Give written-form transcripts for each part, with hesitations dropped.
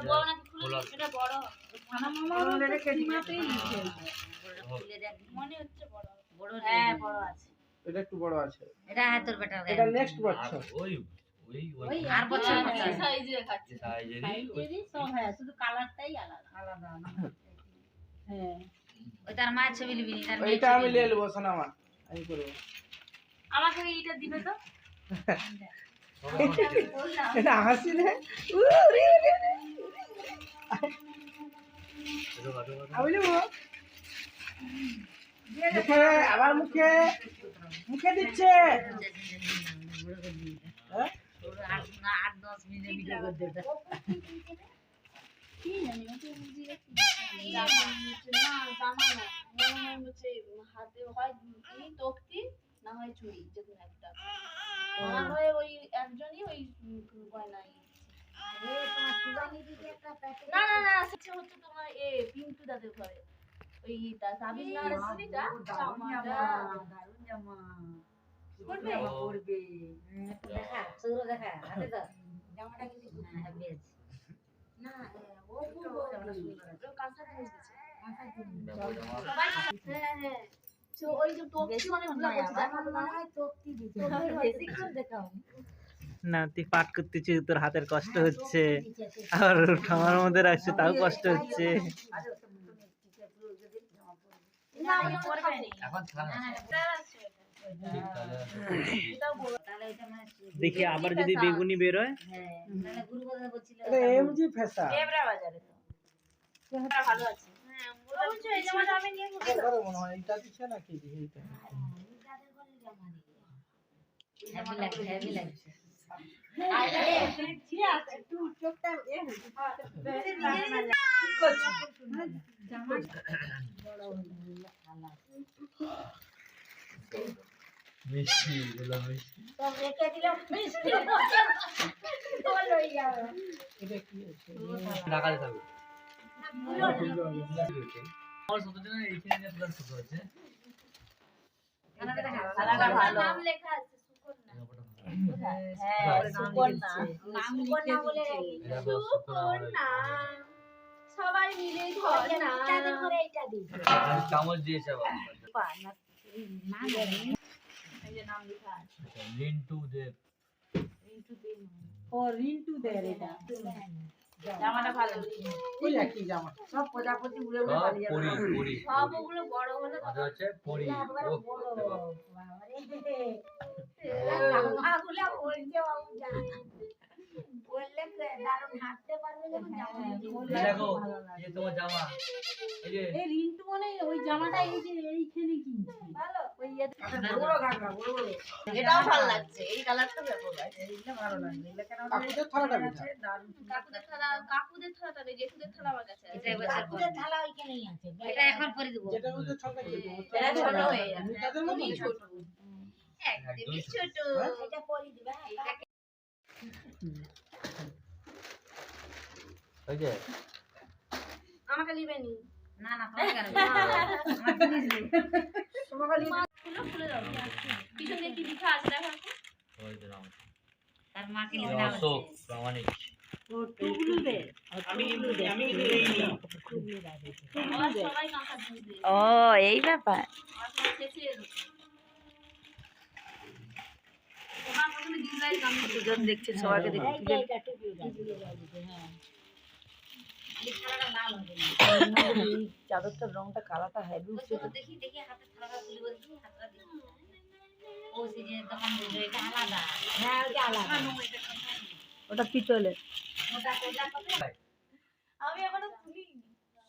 বড় নাকি খুলে এটা বড় খানা মামা রেখে দিমাতেই নিচে খুলে দেখ মনে হচ্ছে বড় বড় হ্যাঁ বড় আছে এটা একটু বড় আছে এটা তোর বেটার এটা নেক্সট বছর ওই আর বছর সাইজে দেখাচ্ছে সাইজেরই সব হ্যাঁ শুধু কালারটাই আলাদা আলাদা হ্যাঁ ওই তার মায়ের ছবি নিবি তার এইটা আমি নিয়ে নেব সোনামা আমি করব আমাকে এইটা দিবে তো এটা হাসি রে আমি নেব মুখে আবার মুখে মুখে দিচ্ছে হ্যাঁ 8-10 মিনিট ভিডিও করতে কি জানি না তুই বুঝি না জামা না মনে হচ্ছে হাতে হয় কি তক্তি না হয় চুড়ি যেকোনো একটা না হয় ওই একজনই ওই গয়নাই আরে তোমার সুগানি দিতে একটা প্যাকেট না না না সেটা হচ্ছে তোমার পিন্টু দাদের ঘরে ওই তাবিজ না রেসিপিটা জামাটা দারুন জামা করবে করবে দেখা সুরো দেখা হাতে দাও জামাটা কিন্তু হ্যাঁ বেশ না ও খুব জামাটা সুন্দর আছে কাঁচা জিনিস দিচ্ছে কাঁচা জিনিস সবাই হ্যাঁ হ্যাঁ তো ওই যে টপি অনেকগুলো আছে আমার মনে হয় টপি দিতে বেশি করে দেখাও না তুই পাঠ করতেছিস তোর হাতের কষ্ট হচ্ছে আর ঠামার মধ্যে রাখছে তাও কষ্ট হচ্ছে না আমি পরে পাইনি এখন না না এটা আছে দেখি আবার যদি বেগুনি বের হয় হ্যাঁ মানে গুরু কথা বলছিল এটা এমজি ফেসা দেবরা বাজারে তো চেহারা ভালো আছে হ্যাঁ ওটা বলছো এই জামাটা আমি নিয়ে ঘুরতে বড় মনে হয় এটা দিছে নাকি এইটা হেভি লাগছে হেভি লাগছে আরে ঠিক আছে তুই চোখটা এ কি করছিস জামা বড় হলো খালা মিষ্টি এগুলো মিষ্টি তো রেখে দিলাম মিষ্টি বলো ইয়ার এটা কি আছে ঢাকাতে থাকবে আমার ছোট জন্য এইখানে নিয়ে প্ল্যান ছোট আছে খালাটা ভালো নাম লেখা আছে সুকন্যা হ্যাঁ সুকন্যা নাম সুকন্যা বলে রাখি সুকন্যা সবাই মিলে ধর না তাদের ঘরে এটা দিই চামচ দিয়েছে বাবা না এই যে নাম লেখা আছে লিন্টু দেব ও রিন্টু দের এটা জামাটা ভালো ওই একই জামা সব প্রজাপতি উড়ে উড়ে সব পালিয়ে পরি যাবে পরি সব ওগুলো বড় হলে আজ হচ্ছে পরি ও মাগুলা বলছে বাবু জান বললে দারুণ হাঁটতে পারবে যখন জামা দেখো এই তোমার জামা এই যে এই রিন্টু মানে ওই জামাটা এই যে এইখানে কিনছে ভালো ওই বড় ঘাগরা বড় বড় এটাও ভালো লাগছে এই কালারটা দেখো এইটা ভালো লাগছে এটা কেন কাকুদের থালাটা কোথায় কাকুদের থালাটা নেই জেঠুদের থালা আমার কাছে আছে কাকুদের থালা ওইখানেই আছে এটা এখন পরে দেব যেটা ওদের ছলটা কি এটা ছোট হয়ে যাবে তাদের মতো ছোট একদমই ছোট এটা পরে দিবা ওই যে আমাকে নিবে নি না না তোমাকে কেন আমার জিনিস নেই তোমাকে নিবে খুলে দাও পিছনে কি লেখা আছে দেখো ওই যে নাম তার মাকে নিবে না অশোক প্রামাণিক ও এই ব্যাপার দুজন দেখছে সবাইকে দেখছে চাদরটার রংটা কালারটা হেভি উঠছে দেখি দেখি হাতে থালাটা তুলে বলছি হাতটা দেখি ও সে যে তখন বললো এটা আলাদা হ্যাঁ ওটা আলাদা ওটা পিতলে ওটা কোটা কত আমি এখনো খুলি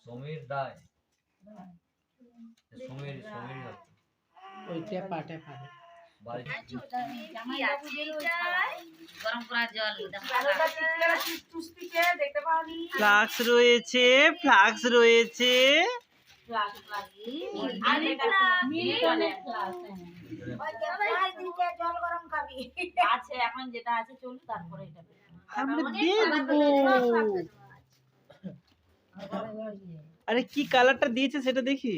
সমীর দায় সমীর ওই টেপা টেপা বাড়ি গরম করা জল ফ্লাক্স রয়েছে ফ্লাক্স রয়েছে আছে এখন যেটা আছে চলুন তারপরে এটা আমরা দেখবো আরে কি কালারটা দিয়েছে সেটা দেখি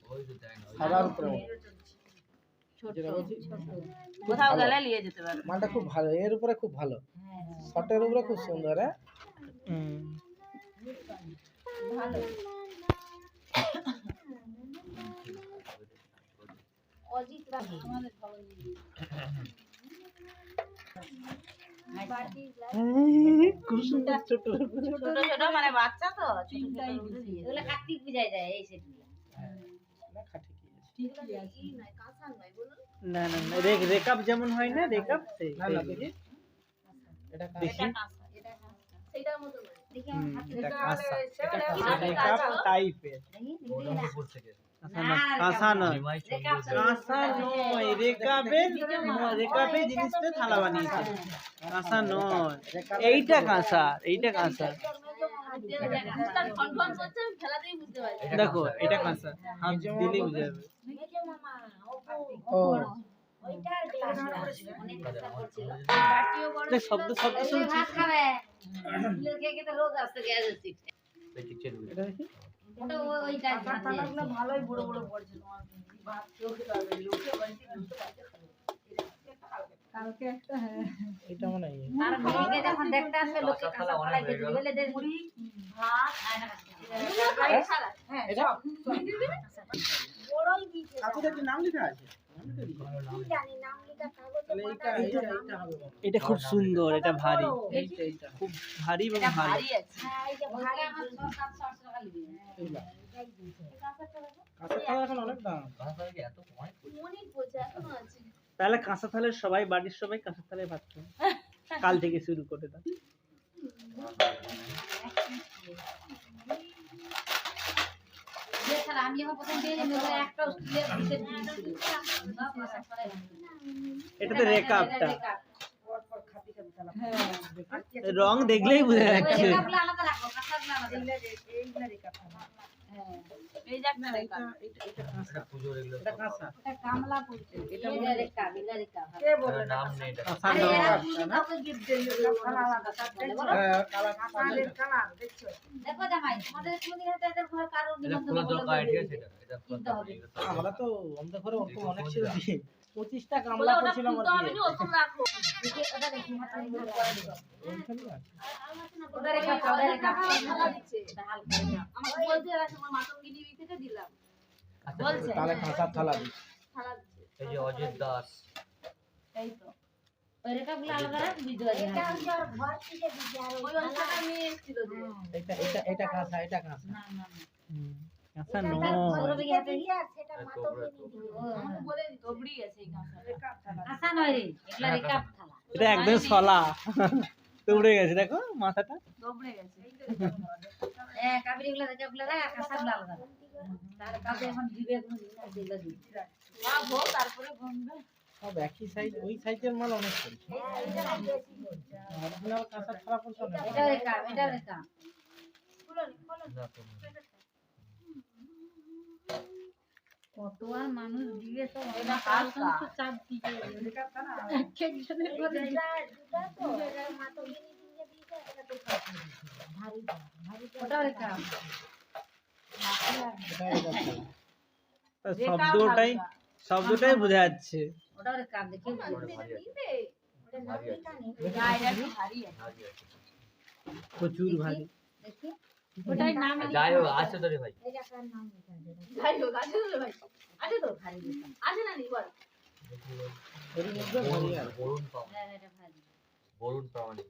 ওই যে দেখ সাদার উপরে কোথাও গেলে নিয়ে যেতে পারবে মালটা খুব ভালো এর উপরে খুব ভালো শর্টের উপরে খুব সুন্দর হ্যাঁ ভালো অজিত রায় আমাদের খবর নিয়ে খুব সুন্দর ছোট ছোট ছোট মানে বাচ্চা তো এগুলো কার্তিক পূজায় দেয় এই সেটগুলো। না না না রেকাপ যেমন হয় না রেকাপ সেই দেখি সেটার মতো নয়। দেখি আমার হাতে এটা দেখা রেকাপ টাইপের কাঁসা নয় কাঁসা নয় রেকাপে জিনিসটা থালা বানিয়েছে কাঁসা নয় এইটা কাঁসা কনফার্ম করছে আমি খেলাতেই বুঝতে পারছি দেখো এটা কাঁসা হাত দিলেই বুঝে যাবে ওইটার গ্লাস অনেক কাঁচা করছিল। বাটিও বড় দেখ, শব্দ শুনছি ভাত খাবে খেয়ে তো রোজ আসতে গ্যাস সিট এটা দেখি ওটা ওইটা ভালোই বড় বড় পড়ছে তোমার ভাত কেউ খেতে পারবে লোকে বাড়িতে ঢুকতে পারছে কালকে একটা হ্যাঁ এটা মনে হয় আর মেয়েকে যখন দেখতে আসবে লোকে কাঁচা ফলাই দিয়ে বলে দে মুড়ি ভাত হ্যাঁ এটা বড়ই দিয়েছে কাকুদের কি নাম লেখা আছে জানি নাম লেখা কাগজে তাহলে এইটা হবে এটা খুব সুন্দর এটা ভারী এইটা খুব ভারী এবং ভারী আছে হ্যাঁ এই যে ভারী আমার 700 টাকা লিবি কাঁচা থালা এখন অনেক দাম মনি পোজা এখনো আছে তাহলে কাঁচা থালের সবাই বাড়ির সবাই কাঁচা থালায় ভাত খায় কাল থেকে শুরু করে দাও এছাড়া আমি যখন প্রথম দিয়ে নেবো একটা স্টিলের পিসের দিয়েছিল এটা তো রেকাপটা রং দেখলেই বোঝা যাচ্ছে রেকাপগুলো আলাদা রাখো কাঁচাগুলো আলাদা এইগুলা রেখা হ্যাঁ এই যে একটা রেখা এটা কাঁচা এটা কামলা পড়ছে এটা রেকাপ কে বলে নাম নেই এটা কাঁচা আরে নয়। এরা কিন্তু কাউকে গিফট দিল আলাদা বলো কালার কালার দেখছো দেখো জামাই তোমাদের কোনদিন হয়তো এদের ঘরে কারোর এটা নিমন্ত্রণ খোলা করলে দরকার আইডিয়া সেটা এটা খোলা কিনতে হবে। দরকার আমরা তো আমাদের ঘরে ওরকম অনেক ছিল দিয়ে 25টা বলে গামলা ওটা করেছিলাম খুলতে হবে না ওরকম রাখো দেখি ওটা দেখি হাতে করে দিও ওইখানে আছে ওটা রেখা ওটা রেখা ভালো দিচ্ছে এটা হালকা রেখা আমাকে বলতে রাখো আমার মাতঙ্গি টিভি থেকে দিলাম আচ্ছা, বলছে তাহলে কাঁচা থালা দিই থালা দিচ্ছে এই যে অজিত দাস এই তো ওই রেখাগুলো আলাদা রাখ ভিডিও আছে ওই অংশটা নিয়ে এসেছিল যে এটা কাঁচা এটা কাঁচা না না কাঁচা না নয় সৌরভী হাতে আমাকে বলে দিত ওবড়ি আছে এই কাঁচা আশা নয় রে এগুলা রেকাপ থালা এটা একদম সলা দৌড়ে গেছে দেখো মাথাটা ওবড়ে গেছে হ্যাঁ কাবরিগুলো রেকাপগুলো রাখ কাঁচাগুলো আলাদা রাখ তার কাছে এখন দিবে কোনো জিনিস আছে এগুলো দিবে মা ভো তারপরে ভনবে সব একই সাইজ ওই সাইজের মাল অনেক পড়ছে অরিজিনাল কাঁচা থালা পড়ছে না এটা রেকাপ এটা রেকাপ না তো কত আর মানুষ দিবে তো এটা হালকা। চাপ দিবে একজনের করে ওটা রেকাপ শব্দটাই বোঝা যাচ্ছে ওটা রেকাপ দেখি ভারী আছে না এটা একটু ভারী আছে ভারী আছে প্রচুর ভারী দেখি ওটাই নাম যাই হোক আছে তো রে ভাই যাই হোক আছে তো ভাই আছে তো ভারী রেকাপ আছে না নি বল এর মধ্যে ভারী আর বরুণ পাওয়া হ্যাঁ এটা ভারী বরুণ পাওয়ানি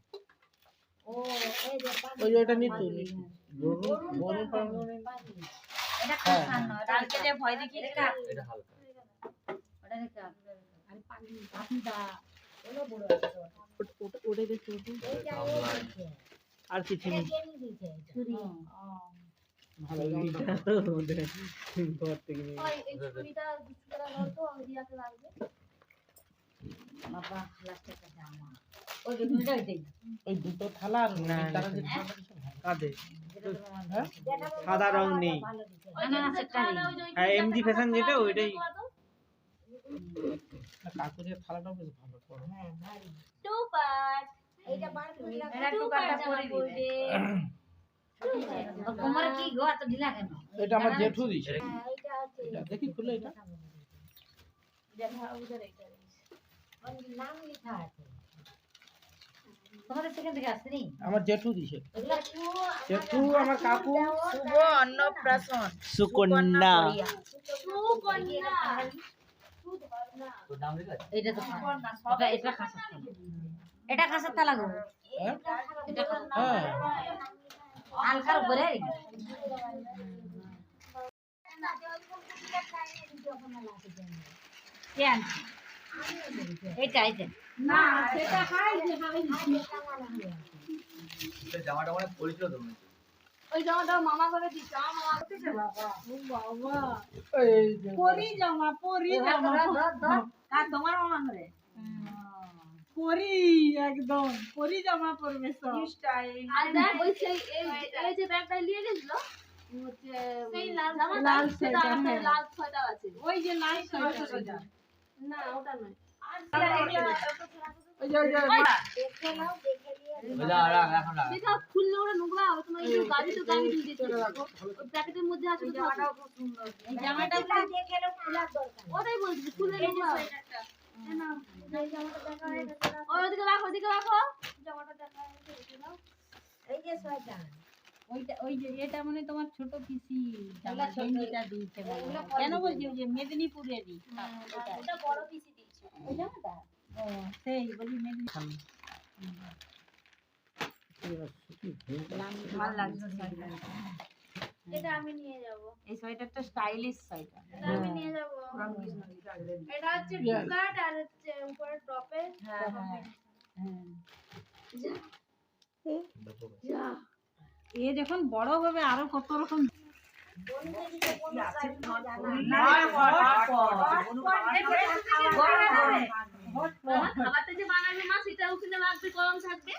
ওই যে ওটা নিতু বরুণ পাওয়া এটা কাঁচা নয় কালকে যে ভয় দেখিয়ে রেকাপ এটা হালকা ওটা রেকাপ আর পানি ওটাই দেখতে আর কিছু নেই ছুরি ভালো এইটা তো ওদের ঘর থেকে নিয়ে ওই এই ছুরিটা কিছু করে দাও তো আমি দিয়াতে লাগবে বাবা লাস্টের কাছে আমার ওই যে দুইটা ওইটাই ওই দুটো থালা আর না, তারা যে হ্যাঁ? কাঁদে যেটা তোমার হ্যাঁ? সাদা রং নেই ওই না, না, যে সেটা খাওয়া নেই। দাওয়া, ওই যে হ্যাঁ, MG ফ্যাশন যেটা, ওইটাই। তো। কাকুরের থালাটাও বেশ ভালো পড়ে টু পার্ট এইটা বার করে এটা টু পার্ট করে দিবে তোমার কি গো এত ঢিলা কেন এটা আমার জেঠু দিছে এটা এটা দেখি খুলে এটা দেখা উধর এইটা নাম লেখা আছে তোমাদের সেখান থেকে আসছে নি আমার জেঠু দিছে এগুলা সেতু আমার কাকু শুভ অন্নপ্রাশন সুকন্যা সুকন্যা তোর নাম লেখা আছে? এটা তো এটা খাসার তালা। এটা খাসার তালা গো। হ্যাঁ এটা খাসার হ্যাঁ আলকার উপরে কে আনছে? এটা না সেটা খাই যে তোর জামাটা মানে পরিছিল তো মনে হচ্ছে। ওই জামাটা মামা করে দিচ্ছে আমার মামা এই যে পরি জামা কার তোমার মামা করে পরি একদম পরি জামা পরবে সব আর দেখ ওই সেই এই যে ব্যাগটা নিয়ে গেছিল হচ্ছে সেই লাল জামাটা লাল সেটা সোয়েটার, আছে, হ্যাঁ। লাল সোয়েটার আছে ওই যে লাল সোয়েটার না ওটা নয় ওই যে ওই যা রাখ এখন রাখ। সেটা খুললে ওরা নোংরা হবে তোমার এই গাড়ি তো গাড়ি দিয়ে দিতে ওই প্যাকেটের মধ্যে আছে তো জামাটাও খুব সুন্দর এই জামাটা ওটাই বলছি খুললে নোংরা হবে ওদিকে রাখো জামাটা দেখা ওইটা ওই যে এটা মানে তোমার ছোট পিসি জামা গেঞ্জিটা দিয়েছে বলে। কেন বলছি ওই যে মেদিনীপুরেরই ওটা বড় পিসি দিয়েছে ওই জামাটা ও সেই বলি মেদিনীপুর ভালো লাগছে সোয়েটার। এটা আমি নিয়ে যাব এই সোয়েটারটা স্টাইলিশ সোয়েটার। এটা আমি নিয়ে যাব এটা হচ্ছে টুকাট আর হচ্ছে উপরে টপে হ্যাঁ হ্যাঁ যা এ যখন বড় হবে আরো কত রকম খাবারটা যে বানাবে মা সেটা ওখানে রাখবে গরম থাকবে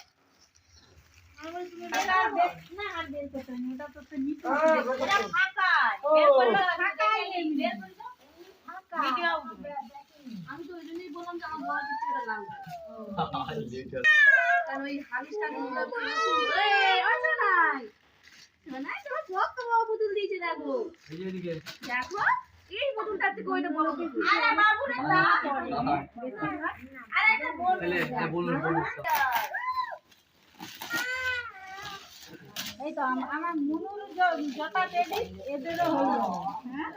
এটা আর বের করতে নেই ওটা তো নিতে এটা ফাঁকা আমি তো ওই জন্যই বললাম যে আমার বড় কিছু এটা লাগবে কারণ ওই হালিশটা এই আছে নাই নাই তো ছোট বড় বোতল দিয়েছে দেখো এই যে এদিকে। দেখো এই বোতলটার থেকে ওইটা বড় বোতল আরে বাবু রে তা আরে এটা বড় তাহলে এটা বলুন সব। এই তো আমার মুনুর জটা টেডি এদেরও হলো হ্যাঁ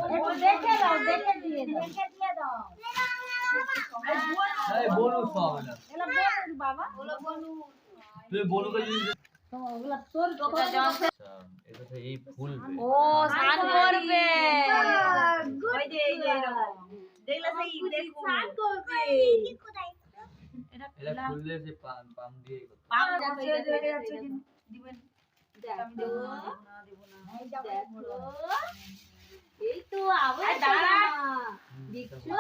একটু দেখে দাও দেখে দিয়ে দাও এই বলুন সব এটা। এলা বল বাবা তুই বলুকে যদি তো ওগুলা তোর আচ্ছা এটা তো এই ফুল ও স্নান করবে ওই যে এই যে এরকম দেখলে সেই দেখো স্নান করবে এটা ফুললে যে পাম দিয়ে করতে। পাম যাচ্ছে দেখে যাচ্ছে দিবেন দেখো দেখো এই তো আবার আরে দাঁড়া। দেখছো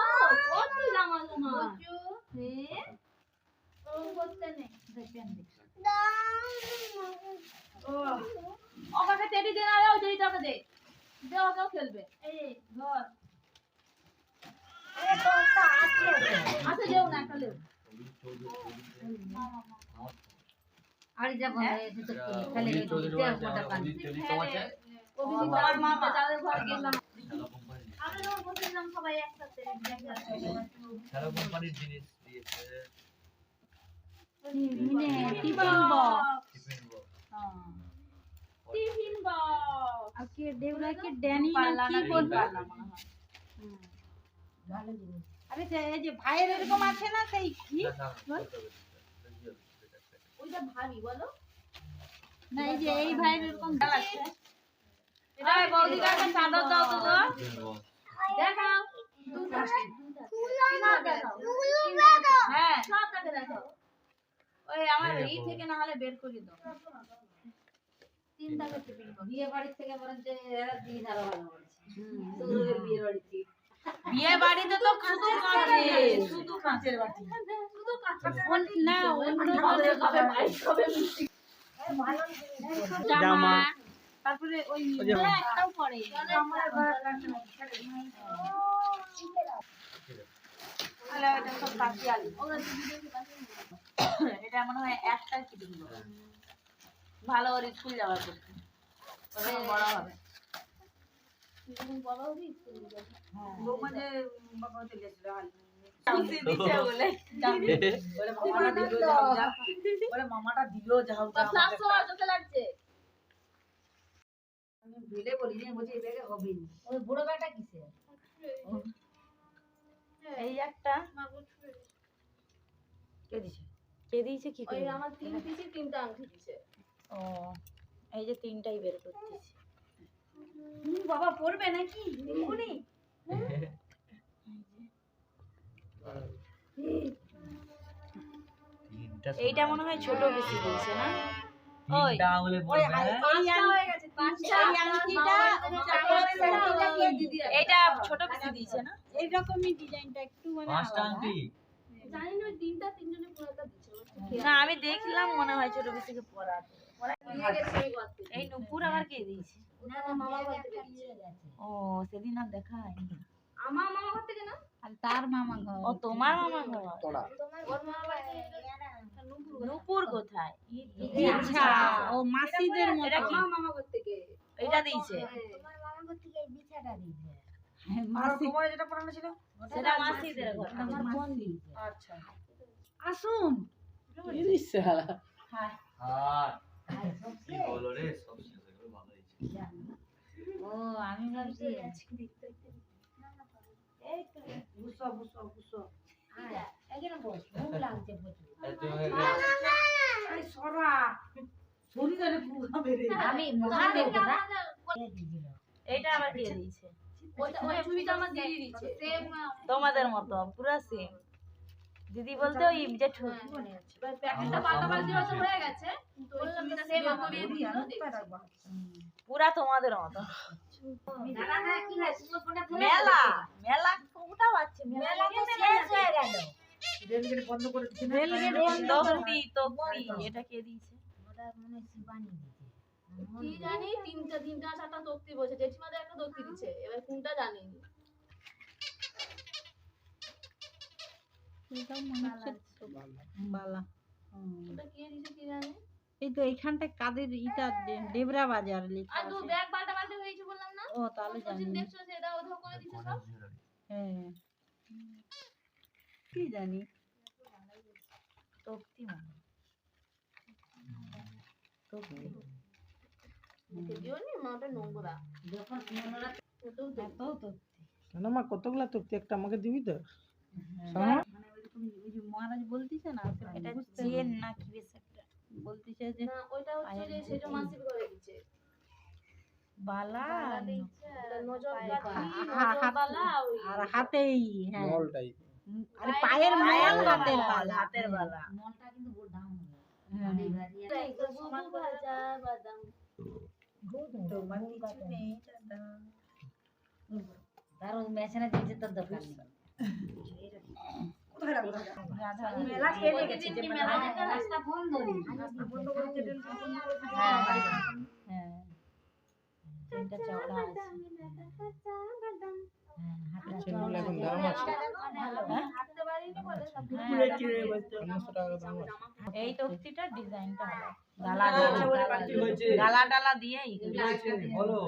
কত জামা তোমার হ্যাঁ ও করতে নেই ও কাছে টেডি দে না রে ওই টেডিটাকে দে দে ওকেও খেলবে এই ধর আচ্ছা যেও না একটা লেও আর যাব এসে তো খালি অভিজিৎ চৌধুরী দিতে আছে, ওটা কান অভিজিৎ চৌধুরী তোমার আছে? অভিজিৎ বাবার মামা যাদের ঘরে গেলাম হ্যালো কোম্পানি। আমরা যখন বসেছিলাম সবাই একসাথে হ্যালো কোম্পানির জিনিস দিয়েছে। Tiffin box tiffin box. Tiffin box আর কি দেউলা কি ড্যানি না কি ড্যানি বলবো পাল্লা। ভালো জিনিস আরে এই যে ভাইয়ের এরকম আছে না সেই কি এটা দাও, করতে হবে। ওইটা ভারী বলো না এই যে এই ভাইয়ের এরকম আছে এই বৌদি কাছে চাদর দাও তো গো টিফিন বক্স। দেখাও হ্যাঁ সবটাকে দেখাও ওই আমার এই থেকে না হলে বের করে দাও তিনটাকে টিফিন বক্স বিয়ে বাড়ি থেকে বরঞ্চ এরা দিন আরো ভালো বলছে তোদের বিয়ে বাড়ি থেকে বিয়ে বাড়িতে তো শুধু কাঁচের বাটি শুধু কাঁচা না অন্য কবে মাইক কবে জামা তারপরে ওই ওই যে- একটাও পরে আলে এটা সব কাঁচি আলু এটা মনে হয় একটা কি দিব ভালো করে স্কুল যাওয়ার করতে ওটা বড় হবে যখন বড় হবি স্কুলে যাবি বৌমা যে বাবা চলে খুশি দিছে বলে বলে মামাটা দিল যাও যা বলে মামাটা দিল যাও যা ফ্লাশ সবার চোখে লাগছে। আমি ভুলে বলি না বলছি এটাকে হবে না ওই বুড়ো ব্যাটা কিসে এই একটা কে দিছে কে দিয়েছে কি ওই করে? আমার 3 পিসি 3টা আংটি দিছে। ও এই যে তিনটাই বের করতেছি। বাবা পড়বে নাকি এক্ষুনি এইটা মনে হয় ছোট বেশি দিয়েছে না? ওই তিনটা আঙুলে পড়বে হ্যাঁ? পাঁচটা হয়ে গেছে, পাঁচটা। এই আংটিটা দিদি আছে। এইটা ছোট বেশি দিয়েছে না? এইরকমই ডিজাইনটা একটু মানে পাঁচটা আলাদা। আংটি জানি না ওই তিনটা তিনজনে পুরোটা দিছে। না আমি দেখলাম মনে হয় ছোট বেশিকে পড়া দিয়ে গেছে ওই ঘর থেকে। এই নুপুর আবার কে দিয়েছে? না না মামা ঘর থেকে দিছে ও সেদিন আর দেখা হয়নি। আমার মামা ঘর থেকে না, আর তার মামা ঘর ও তোমার মামা ঘর? ওর মামা বাড়ি নুপুর কোথায়? আচ্ছা ও মাসিদের মতো এটা কি? আমার মামা ঘর থেকে। এটা দিয়েছে? তোমার মামা ঘর থেকে এই বিছাটা দিছে হ্যাঁ, আর মাসি তোমার যেটা পড়ানো ছিল সেটা মাসিদের ঘর। আমার বোন দিছে আচ্ছা আসুন হ্যাঁ আর আর সব কি বলো রে সব শেষ হয়ে গেল ভালো হয়েছে ও আমি ভাবছি এই তো বুসো বুসো বুসো এখানে বস ভুল লাগছে প্রচুর এত হয়ে গেল আরে সরা শরীরে পুরো মেরে আমি মহাদেব কথা কে দিছিল এইটা আবার কে দিয়েছে? ওই ছবিটা আমার দিদি দিছে। সেম তোমাদের মতো পুরো সেম। দিদি বলতে ওই যে প্যাকেটটা পাল্টাপাল্টি হয়তো হয়ে গেছে, কিন্তু ওই ছবিটা সেম আমাকে দিয়ে পুরা তোমাদের মতো। দাদা না কি হয় সুন্দর ফোনটা ধরে মেলা মেলা কোনটা পাচ্ছে? মেলা তো শেষ হয়ে গেল রেলগেট বন্ধ করে দিছে রেলগেট বন্ধ তক্তি তক্তি এটা কে দিয়েছে? ওটা মনে হয় শিবানী দিছে কি জানি তিনটা চারটা তক্তি বসে, জেঠিমাদের একটা তক্তি দিছে, এবার কোনটা জানি না। এটা মনে হচ্ছে বালা ওটা কে দিছে কি জানি। এই তো এইখানটায় কাদের ইটা ডেবরা বাজার লেখা আর দু আছে ব্যাগ পাল্টাপাল্টি হয়েছে বললাম না, ও তাহলে জানি না। দেখছো সেটা ওধর করে দিছে সব। হ্যাঁ কি জানি তক্তি মানে তক্তি যদিও নি মা ওটা নোংরা। যখন মনোরা ওটাও তো এত তক্তি না মা কতগুলা তক্তি একটা আমাকে দিবি তো? মানে ওইরকম ওই যে মহারাজ বলতিছে না এটা বুঝতে চেন না কি বেশ একটা বলতিছে যে না, ওইটা হচ্ছে যে সেটা মাসির ঘরে দিছে। বালা এটা নজর কাঠি, হ্যাঁ, নজর বালা ওই আর হাতেই হ্যাঁ মলটাই আরে পায়ের মায়াল হাতের বালা হাতের বালা। মনটা কিন্তু বড় দাম হ্যাঁ। ভারী ভারী সমান ভাজা বাদাম। তার ওই মেশিনে দিতে তোর দোকান নেই মেলা খেলে গেছে যে মেলা রাস্তা বন্ধ হ্যাঁ তিনটা চওড়া আছে। সেগুলো এখন দাম আছে হাঁটতে পারিনি বলে সব এই তক্তিটা ডিজাইনটা ভালো গালা গালা ডালা দিয়ে বলো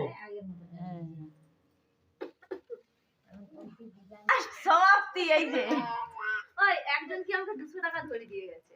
সমাপ্তি এই যে ওই একজন কি আমাকে 200 টাকা ধরে দিয়ে গেছে।